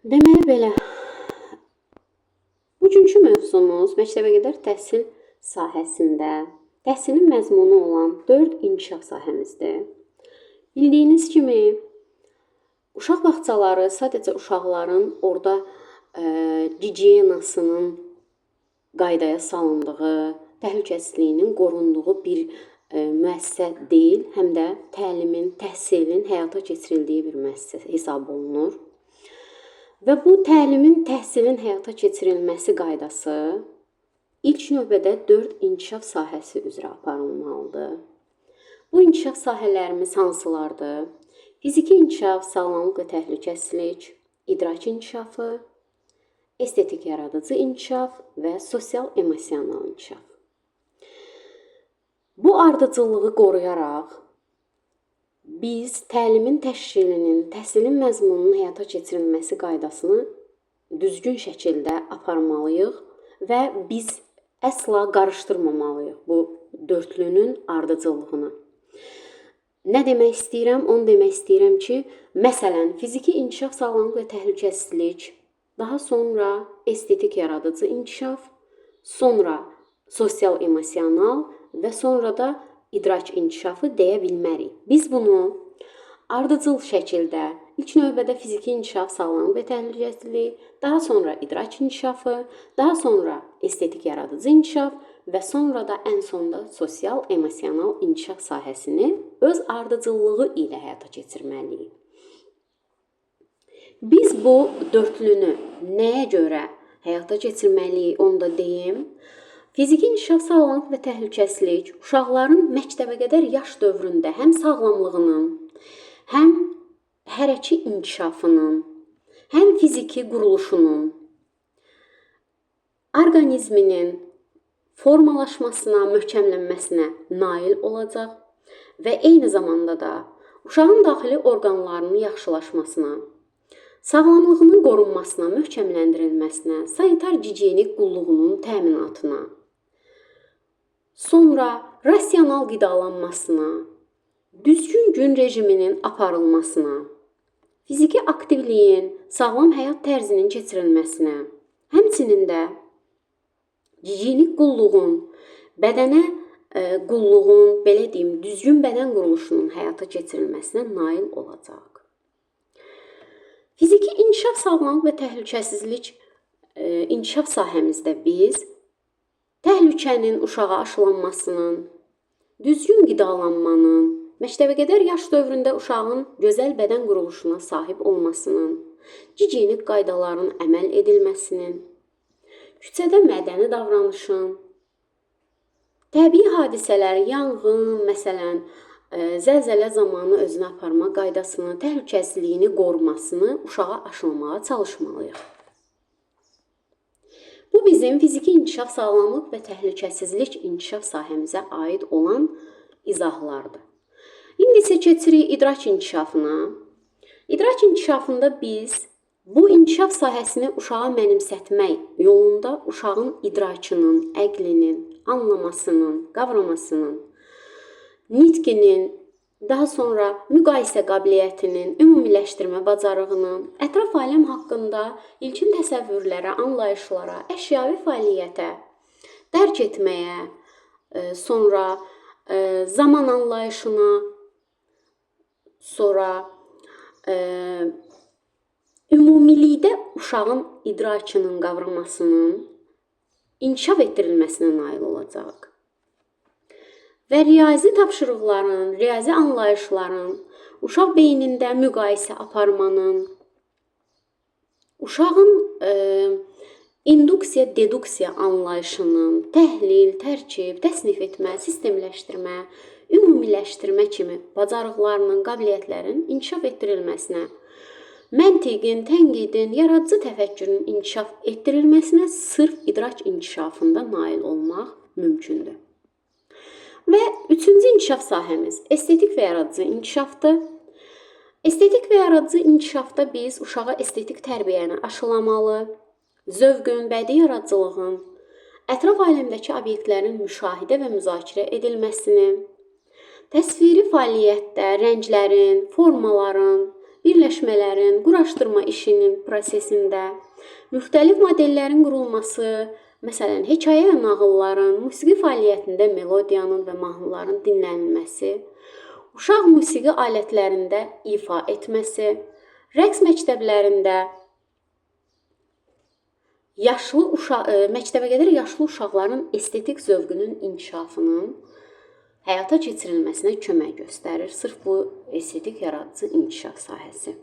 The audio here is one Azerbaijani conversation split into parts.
Deməli belə, bugünkü mövzumuz məktəbəqədər təhsil sahəsində təhsilin məzmunu olan 4 inkişaf sahəmizdir. Bildiyiniz kimi, uşaq bağçaları sadəcə uşaqların orada gigiyenasının qaydaya salındığı, təhlükəsizliyinin qorunduğu bir müəssisə deyil, həm də təlimin, təhsilin həyata keçirildiyi bir müəssisə hesab olunur. Və bu təlimin, təhsilin həyata keçirilməsi qaydası ilk növbədə 4 inkişaf sahəsi üzrə aparılmalıdır. Bu inkişaf sahələrimiz hansılardır? Fiziki inkişaf, sağlamlıq və təhlükəsizlik, idrak inkişafı, estetik yaradıcı inkişaf və sosial-emosional inkişaf. Bu ardıcıllığı qoruyaraq biz təlimin təşkilinin, təhsilin məzmununun həyata keçirilməsi qaydasını düzgün şəkildə aparmalıyıq və biz əsla qarışdırmamalıyıq bu dörtlünün ardıcıllığını. Nə demək istəyirəm? Onu demək istəyirəm ki, məsələn, fiziki inkişaf, sağlamlıq və təhlükəsizlik, daha sonra estetik yaradıcı inkişaf, sonra sosial-emosional və sonra da idrak inkişafı deyə bilmərik. Biz bunu ardıcıl şəkildə ilk növbədə fiziki inkişaf, sağlamlıq və təhlükəsizlik, daha sonra idrak inkişafı, daha sonra estetik yaradıcı inkişaf və sonra da ən sonda sosial-emosional inkişaf sahəsini öz ardıcıllığı ilə həyata keçirməliyik. Biz bu dörtlünü nəyə görə həyata keçirməliyik, onu da deyim. Fiziki inkişaf, sağlamlıq və təhlükəsizlik uşaqların məktəbəqədər yaş dövründə həm sağlamlığının, həm hərəki inkişafının, həm fiziki quruluşunun, orqanizminin formalaşmasına, möhkəmlənməsinə nail olacaq və eyni zamanda da uşağın daxili orqanlarının yaxşılaşmasına, sağlamlığının qorunmasına, möhkəmləndirilməsinə, sanitar-gigiyenik qulluğunun təminatına, sonra rasional qidalanmasına, düzgün gün rejiminin aparılmasına, fiziki aktivliyin, sağlam həyat tərzinin keçirilməsinə, həmçinin də gigiyenik qulluğun, bədənə qulluğun, belə deyim, düzgün bədən quruluşunun həyata keçirilməsinə nail olacaq. Fiziki inkişaf, sağlamlıq və təhlükəsizlik inkişaf sahəmizdə biz təhlükənin uşağa aşılanmasının, düzgün qidalanmanın, məktəbəqədər yaş dövründə uşağın gözəl bədən quruluşuna sahib olmasının, gigiyenik qaydaların əməl edilməsinin, küçədə mədəni davranışın, təbii hadisələr, yanğın, məsələn, zəlzələ zamanı özünə aparma qaydasını, təhlükəsizliyini qorumasını uşağa aşılamağa çalışmalıyıq. Bu bizim fiziki inkişaf, sağlamlıq və təhlükəsizlik inkişaf sahəmizə aid olan izahlardır. İndi isə keçirik idrak inkişafına. İdrak inkişafında biz bu inkişaf sahəsini uşağa mənimsətmək yolunda uşağın idrakının, əqlinin, anlamasının, qavramasının, nitqinin, daha sonra müqayisə qabiliyyətinin, ümumiləşdirmə bacarığının, ətraf aləm haqqında ilkin təsəvvürlərə, anlayışlara, əşyavi fəaliyyətə, dərk etməyə, sonra zaman anlayışına, sonra ümumilikdə uşağın idrakının, qavramasının inkişaf etdirilməsinə nail olacaq. Və riyazi tapşırıqların, riyazi anlayışların, uşaq beynində müqayisə aparmanın, uşağın induksiya, deduksiya anlayışının, təhlil, tərkib, təsnif etmə, sistemləşdirmə, ümumiləşdirmə kimi bacarıqlarının, qabiliyyətlərin inkişaf etdirilməsinə, məntiqin, tənqidin, yaradıcı təfəkkürün inkişaf etdirilməsinə sırf idrak inkişafında nail olmaq mümkündür. Və üçüncü inkişaf sahəmiz estetik və yaradıcı inkişafdır. Estetik və yaradıcı inkişafda biz uşağa estetik tərbiyəni aşılamalı, zövqün, bədii yaradıcılığın, ətraf aləmdəki obyektlərin müşahidə və müzakirə edilməsini, təsviri fəaliyyətdə rənglərin, formaların, birləşmələrin, quraşdırma işinin prosesində, müxtəlif modellərin qurulması, məsələn, hekayə və nağılların, musiqi fəaliyyətində melodiyanın və mahnıların dinlənilməsi, uşaq musiqi alətlərində ifa etməsi, rəqs məktəblərində məktəbəqədər yaşlı uşaqların estetik zövqünün inkişafının həyata keçirilməsinə kömək göstərir. Sırf bu estetik yaradıcı inkişaf sahəsi.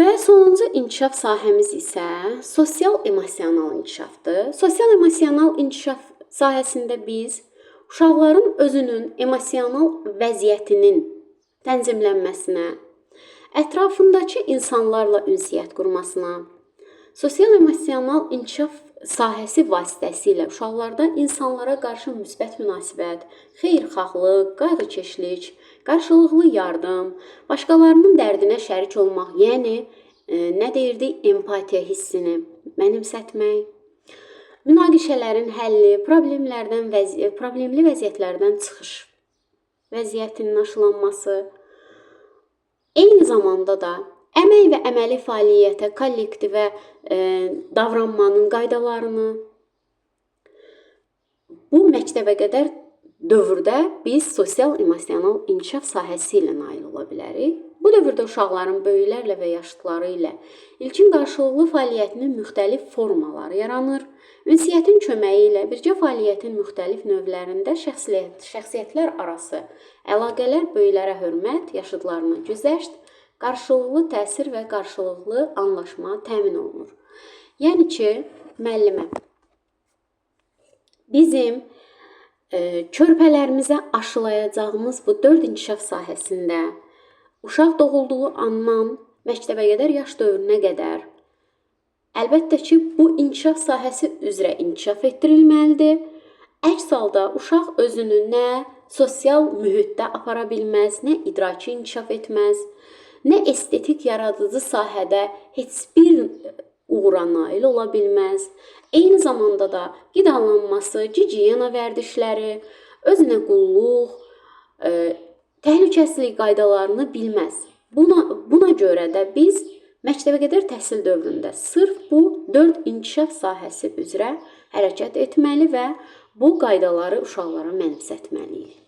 Və sonuncu inkişaf sahəmiz isə sosial-emosional inkişafdır. Sosial-emosional inkişaf sahəsində biz uşaqların özünün emosional vəziyyətinin tənzimlənməsinə, ətrafındakı insanlarla ünsiyyət qurmasına, sosial-emosional inkişaf sahəsi vasitəsilə uşaqlarda insanlara qarşı müsbət münasibət, xeyirxahlıq, qayğıkeşlik, qarşılıqlı yardım, başqalarının dərdinə şərik olmaq, yəni nə deyirdik, empatiya hissini mənimsətmək, münaqişələrin həlli, problemli vəziyyətlərdən çıxış vəziyyətinin aşılanması, eyni zamanda da əmək və əməli fəaliyyətə, kollektivə davranmanın qaydalarını bu məktəbəqədər dövrdə biz sosial-emosional inkişaf sahəsi ilə nail ola bilərik. Bu dövrdə uşaqların böyüklərlə və yaşlıları ilə ilkin qarşılıqlı fəaliyyətinin müxtəlif formaları yaranır. Ünsiyyətin köməyi ilə birgə fəaliyyətin müxtəlif növlərində şəxsiyyətlər arası əlaqələr, böyüklərə hörmət, yaşıdlarına güzəşt, qarşılıqlı təsir və qarşılıqlı anlaşma təmin olunur. Yəni ki, müəllimə, bizim körpələrimizə aşılayacağımız bu 4 inkişaf sahəsində uşaq doğulduğu andan məktəbəqədər yaş dövrünə qədər əlbəttə ki, bu inkişaf sahəsi üzrə inkişaf etdirilməlidir. Əks halda uşaq özünü nə sosial mühitdə apara bilməz, nə idraki inkişaf etməz, nə estetik yaradıcı sahədə heç bir uğura nail ola bilməz. Eyni zamanda da qidalanması, gigiyena vərdişləri, özünə qulluq, təhlükəsizlik qaydalarını bilməz. Buna görə də biz məktəbəqədər təhsil dövründə sırf bu 4 inkişaf sahəsi üzrə hərəkət etməli və bu qaydaları uşaqlara mənimsətməliyik.